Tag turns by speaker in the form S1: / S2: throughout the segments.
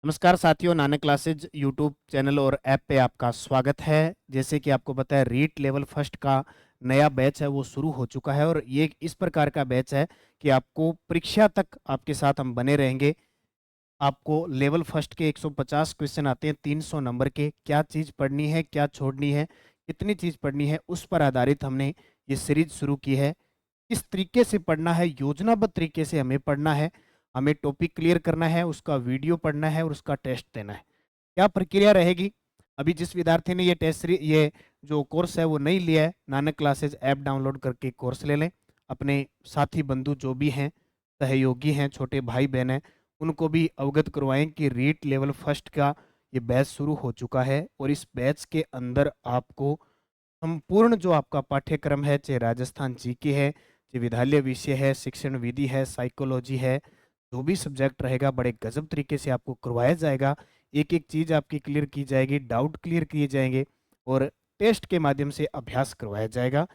S1: नमस्कार साथियों, Nanak classes YouTube channel और ऐप पे आपका स्वागत है। जैसे कि आपको पता है, रीट लेवल फर्स्ट का नया बैच है वो शुरू हो चुका है और ये इस प्रकार का बैच है कि आपको परीक्षा तक आपके साथ हम बने रहेंगे। आपको लेवल फर्स्ट के 150 क्वेश्चन आते हैं 300 नंबर के। क्या चीज़ पढ़नी है, क्या छोड़नी है, कितनी चीज़ पढ़नी है, उस पर आधारित हमने ये सीरीज शुरू की है। किस तरीके से पढ़ना है, योजनाबद्ध तरीके से हमें पढ़ना है, हमें टॉपिक क्लियर करना है, उसका वीडियो पढ़ना है और उसका टेस्ट देना है। क्या प्रक्रिया रहेगी? अभी जिस विद्यार्थी ने ये जो कोर्स है वो नहीं लिया है, नानक क्लासेज ऐप डाउनलोड करके कोर्स ले लें। अपने साथी बंधु जो भी हैं, सहयोगी हैं, छोटे भाई बहन हैं, उनको भी अवगत करवाएं कि रीट लेवल फर्स्ट का ये बैच शुरू हो चुका है और इस बैच के अंदर आपको संपूर्ण जो आपका पाठ्यक्रम है, चाहे राजस्थान जीके है, चाहे विद्यालय विषय है, शिक्षण विधि है, साइकोलॉजी है, जो भी सब्जेक्ट रहेगा बड़े गजब तरीके से आपको करवाया जाएगा। एक एक चीज़ आपकी क्लियर की जाएगी, डाउट क्लियर किए जाएंगे और टेस्ट के माध्यम से अभ्यास करवाया जाएगा।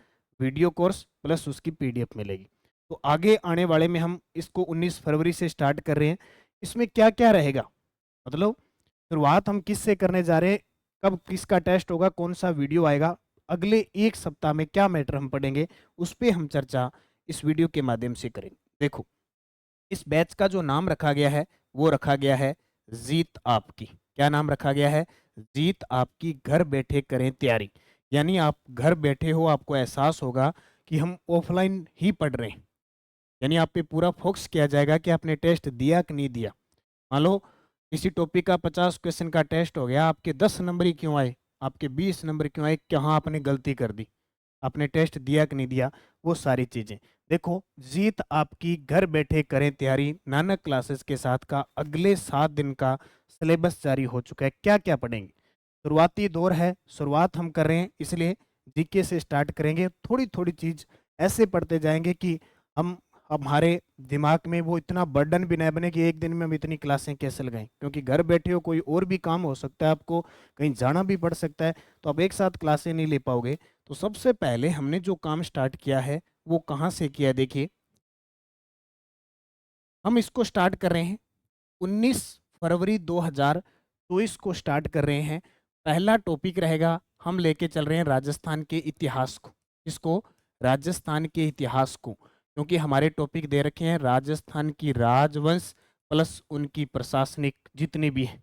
S1: वीडियो कोर्स प्लस उसकी पीडीएफ मिलेगी। तो आगे आने वाले में हम इसको 19 फरवरी से स्टार्ट कर रहे हैं। इसमें क्या क्या रहेगा, मतलब शुरुआत हम किस से करने जा रहे हैं, कब किसका टेस्ट होगा, कौन सा वीडियो आएगा, अगले एक सप्ताह में क्या मैटर हम पढ़ेंगे, उस पर हम चर्चा इस वीडियो के माध्यम से करेंगे। देखो, इस बैच का जो नाम रखा गया है वो रखा गया है जीत आपकी। क्या नाम रखा गया है? जीत आपकी, घर बैठे करें तैयारी। यानी आप घर बैठे हो, आपको एहसास होगा कि हम ऑफलाइन ही पढ़ रहे हैं। यानी आप पे पूरा फोकस किया जाएगा कि आपने टेस्ट दिया कि नहीं दिया। मान लो किसी टॉपिक का 50 क्वेश्चन का टेस्ट हो गया, आपके 10 नंबर ही क्यों आए, आपके 20 नंबर क्यों आए, कहाँ आपने गलती कर दी, आपने टेस्ट दिया कि नहीं दिया, वो सारी चीजें। देखो, जीत आपकी, घर बैठे करें तैयारी, नानक क्लासेस के साथ का अगले 7 दिन का सिलेबस जारी हो चुका है। क्या क्या पढ़ेंगे? शुरुआती दौर है, शुरुआत हम कर रहे हैं, इसलिए जीके से स्टार्ट करेंगे। थोड़ी थोड़ी चीज ऐसे पढ़ते जाएंगे कि हम हमारे दिमाग में वो इतना बर्डन भी नहीं बने कि एक दिन में हम इतनी क्लासें कैसे लगाएं, क्योंकि घर बैठे हो, कोई और भी काम हो सकता है, आपको कहीं जाना भी पड़ सकता है, तो आप एक साथ क्लासें नहीं ले पाओगे। तो सबसे पहले हमने जो काम स्टार्ट किया है वो कहाँ से किया है? देखिए, हम इसको स्टार्ट कर रहे हैं 19 फरवरी 2024 को स्टार्ट कर रहे हैं। पहला टॉपिक रहेगा, हम लेके चल रहे हैं राजस्थान के इतिहास को। इसको राजस्थान के इतिहास को, क्योंकि हमारे टॉपिक दे रखे हैं राजस्थान की राजवंश प्लस उनकी प्रशासनिक जितनी भी है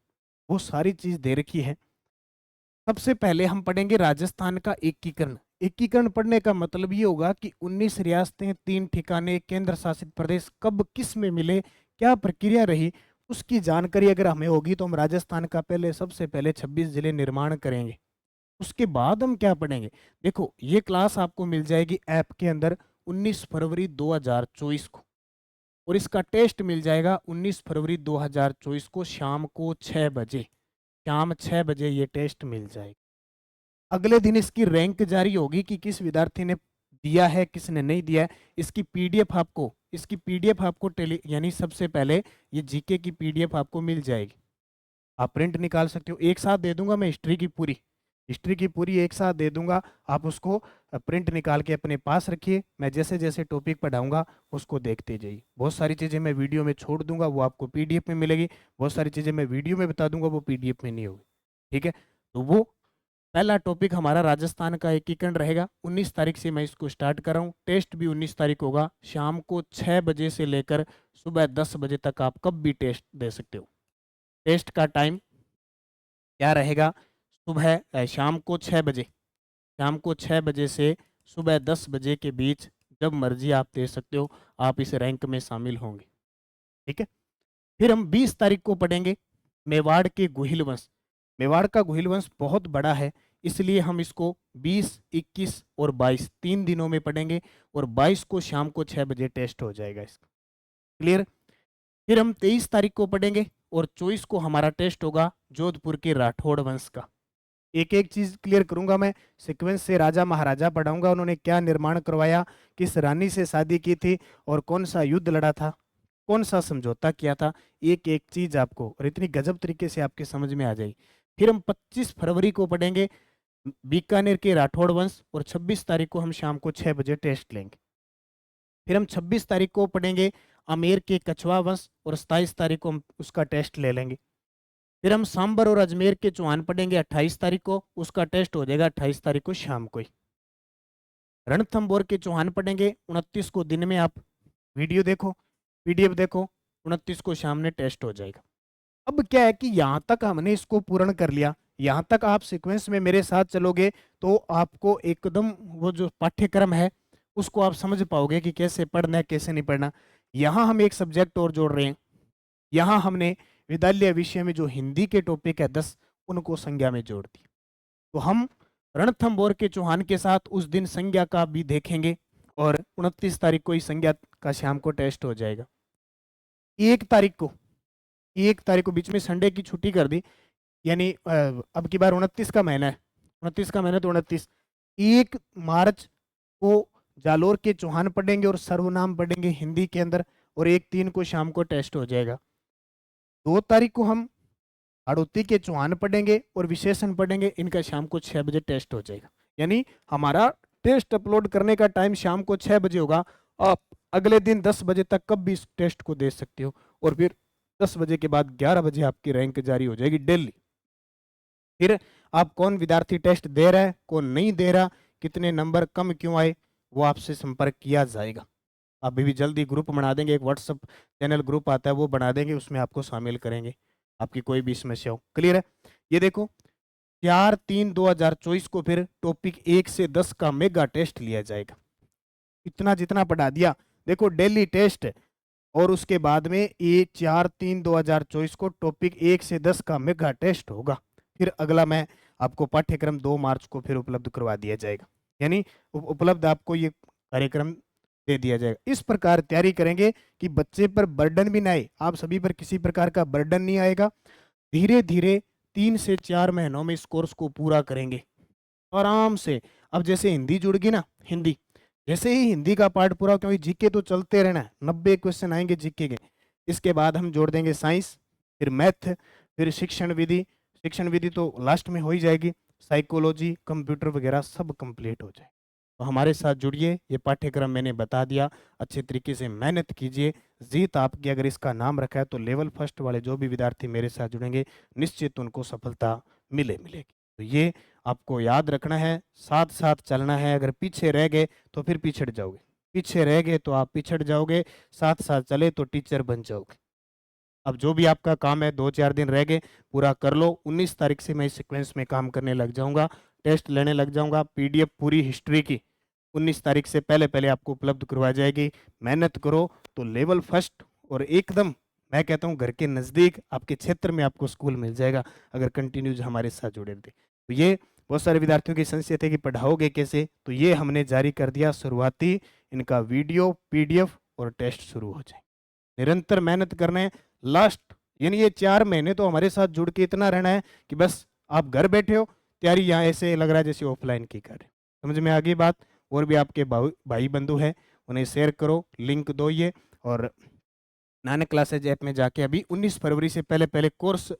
S1: वो सारी चीज दे रखी है। सबसे पहले हम पढ़ेंगे राजस्थान का एकीकरण। एकीकरण पढ़ने का मतलब ये होगा कि 19 रियासतें, 3 ठिकाने, केंद्र शासित प्रदेश कब किस में मिले, क्या प्रक्रिया रही, उसकी जानकारी अगर हमें होगी तो हम राजस्थान का पहले सबसे पहले 26 जिले निर्माण करेंगे। उसके बाद हम क्या पढ़ेंगे? देखो, ये क्लास आपको मिल जाएगी ऐप के अंदर 19 फरवरी 2024 को, और इसका टेस्ट मिल जाएगा 19 फरवरी 2024 को शाम को 6 बजे। शाम 6 बजे ये टेस्ट मिल जाएगा। अगले दिन इसकी रैंक जारी होगी कि किस विद्यार्थी ने दिया है, किसने नहीं दिया है। इसकी पीडीएफ आपको टेली यानी सबसे पहले ये जीके की पीडीएफ आपको मिल जाएगी। आप प्रिंट निकाल सकते हो, एक साथ दे दूंगा मैं हिस्ट्री की पूरी एक साथ दे दूंगा। आप उसको प्रिंट निकाल के अपने पास रखिए, मैं जैसे जैसे टॉपिक पढ़ाऊंगा उसको देखते जाइए। बहुत सारी चीज़ें मैं वीडियो में छोड़ दूंगा, वो आपको पीडीएफ में मिलेगी। बहुत सारी चीज़ें मैं वीडियो में बता दूंगा, वो पीडीएफ में नहीं होगी। ठीक है, तो वो पहला टॉपिक हमारा राजस्थान का एकीकरण रहेगा। 19 तारीख से मैं इसको स्टार्ट कर रहा हूँ। टेस्ट भी 19 तारीख होगा, शाम को 6 बजे से लेकर सुबह 10 बजे तक आप कब भी टेस्ट दे सकते हो। टेस्ट का टाइम क्या रहेगा? शाम को 6 बजे, शाम को 6 बजे से सुबह 10 बजे के बीच जब मर्जी आप दे सकते हो। आप इस रैंक में शामिल होंगे। ठीक है, फिर हम 20 तारीख को पढ़ेंगे मेवाड़ के गुहिल वंश। मेवाड़ का गुहिल वंश बहुत बड़ा है, इसलिए हम इसको 20, 21 और 22 3 दिनों में पढ़ेंगे, और 22 को शाम को 6 बजे टेस्ट हो जाएगा इसका। क्लियर? फिर हम 23 तारीख को पढ़ेंगे और 24 को हमारा टेस्ट होगा जोधपुर के राठौड़ वंश का। एक एक चीज क्लियर करूंगा मैं, सीक्वेंस से राजा महाराजा पढ़ाऊंगा, उन्होंने क्या निर्माण करवाया, किस रानी से शादी की थी और कौन सा युद्ध लड़ा था, कौन सा समझौता किया था। एक एक चीज आपको और इतनी गजब तरीके से आपके समझ में आ जाएगी। फिर हम 25 फरवरी को पढ़ेंगे बीकानेर के राठौड़ वंश, और 26 तारीख को हम शाम को 6 बजे टेस्ट लेंगे। फिर हम 26 तारीख को पढ़ेंगे आमेर के कछवा वंश, और 27 तारीख को हम उसका टेस्ट ले लेंगे। फिर हम सांबर और अजमेर के चौहान पढ़ेंगे 28 तारीख को, उसका टेस्ट हो जाएगा 28 तारीख को शाम को ही। रणथंभौर के चौहान पढ़ेंगे 29 को दिन में, आप वीडियो देखो, पीडीएफ देखो, 29 को शाम में टेस्ट हो जाएगा। अब क्या है कि यहाँ तक हमने इसको पूर्ण कर लिया, यहाँ तक आप सीक्वेंस में मेरे साथ चलोगे तो आपको एकदम वो जो पाठ्यक्रम है उसको आप समझ पाओगे कि कैसे पढ़ना है कैसे नहीं पढ़ना। यहाँ हम एक सब्जेक्ट और जोड़ रहे हैं, यहाँ हमने विद्यालय विषय में जो हिंदी के टॉपिक है 10 उनको संज्ञा में जोड़ दी। तो हम रणथंभौर के चौहान के साथ उस दिन संज्ञा का भी देखेंगे और 29 तारीख को ही संज्ञा का शाम को टेस्ट हो जाएगा। 1 तारीख को बीच में संडे की छुट्टी कर दी, यानी अब की बार 29 का महीना है, 29 का महीना तो 29, 1 मार्च को जालोर के चौहान पढ़ेंगे और सर्वनाम पढ़ेंगे हिंदी के अंदर, और 1/3 को शाम को टेस्ट हो जाएगा। 2 तारीख को हम हाड़ौती के चौहान पढ़ेंगे और विशेषण पढ़ेंगे, इनका शाम को 6 बजे टेस्ट हो जाएगा। यानी हमारा टेस्ट अपलोड करने का टाइम शाम को 6 बजे होगा। आप अगले दिन 10 बजे तक कब भी इस टेस्ट को दे सकते हो, और फिर 10 बजे के बाद 11 बजे आपकी रैंक जारी हो जाएगी डेली। फिर आप कौन विद्यार्थी टेस्ट दे रहा है कौन नहीं दे रहा, कितने नंबर कम क्यों आए, वो आपसे संपर्क किया जाएगा। अभी भी जल्दी ग्रुप बना देंगे, एक व्हाट्सएप चैनल ग्रुप आता है वो बना देंगे, उसमें आपको शामिल करेंगे आपकी कोई भी समस्या हो। क्लियर है? ये देखो 4/3/2024 को फिर टॉपिक 1 से 10 का मेगा टेस्ट लिया जाएगा। इतना जितना पढ़ा दिया, देखो डेली टेस्ट, और उसके बाद में ये 4/3/2024 को टॉपिक 1 से 10 का मेगा टेस्ट होगा। फिर अगला मैं आपको पाठ्यक्रम 2 मार्च को फिर उपलब्ध करवा दिया जाएगा, यानी उपलब्ध आपको ये कार्यक्रम दे दिया जाएगा। इस प्रकार तैयारी करेंगे कि बच्चे पर बर्डन भी ना आए, आप सभी पर किसी प्रकार का बर्डन नहीं आएगा। धीरे धीरे 3 से 4 महीनों में इस कोर्स को पूरा करेंगे आराम से। अब जैसे हिंदी जुड़ गई ना, हिंदी जैसे ही हिंदी का पार्ट पूरा, क्योंकि जीके तो चलते रहना है, 90 क्वेश्चन आएंगे जीके के। इसके बाद हम जोड़ देंगे साइंस, फिर मैथ, फिर शिक्षण विधि तो लास्ट में हो ही जाएगी, साइकोलॉजी, कंप्यूटर वगैरह सब कंप्लीट हो जाए। तो हमारे साथ जुड़िए, ये पाठ्यक्रम मैंने बता दिया, अच्छे तरीके से मेहनत कीजिए। जीत आपकी अगर इसका नाम रखा है तो लेवल फर्स्ट वाले जो भी विद्यार्थी मेरे साथ जुड़ेंगे निश्चित उनको सफलता मिलेगी। तो ये आपको याद रखना है, साथ साथ चलना है। अगर पीछे रह गए तो फिर पिछड़ जाओगे, पीछे रह गए तो आप पिछड़ जाओगे, साथ साथ चले तो टीचर बन जाओगे। अब जो भी आपका काम है 2-4 दिन रह गए पूरा कर लो। 19 तारीख से मैं इस सीक्वेंस में काम करने लग जाऊंगा, टेस्ट लेने लग जाऊंगा। पीडीएफ पूरी हिस्ट्री की 19 तारीख से पहले पहले आपको उपलब्ध करवाई जाएगी। मेहनत करो तो लेवल फर्स्ट और एकदम मैं कहता हूँ घर के नज़दीक आपके क्षेत्र में आपको स्कूल मिल जाएगा अगर कंटिन्यूज हमारे साथ जुड़े रहे। तो ये बहुत सारे विद्यार्थियों की संशय थे कि पढ़ाओगे कैसे, तो ये हमने जारी कर दिया शुरुआती, इनका वीडियो पीडीएफ और टेस्ट शुरू हो जाए। निरंतर मेहनत करना है, लास्ट यानी ये 4 महीने तो हमारे साथ जुड़ के इतना रहना है कि बस आप घर बैठे हो, तैयारी यहाँ ऐसे लग रहा है जैसे ऑफलाइन की कर। समझ में आ गई बात? और भी आपके भाई बंधु हैं उन्हें शेयर करो, लिंक दो ये। और नानक क्लासेज ऐप में जाके अभी 19 फरवरी से पहले पहले कोर्स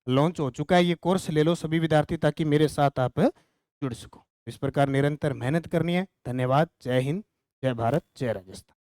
S1: लॉन्च हो चुका है, ये कोर्स ले लो सभी विद्यार्थी ताकि मेरे साथ आप जुड़ सको। इस प्रकार निरंतर मेहनत करनी है। धन्यवाद। जय हिंद, जय भारत, जय राजस्थान।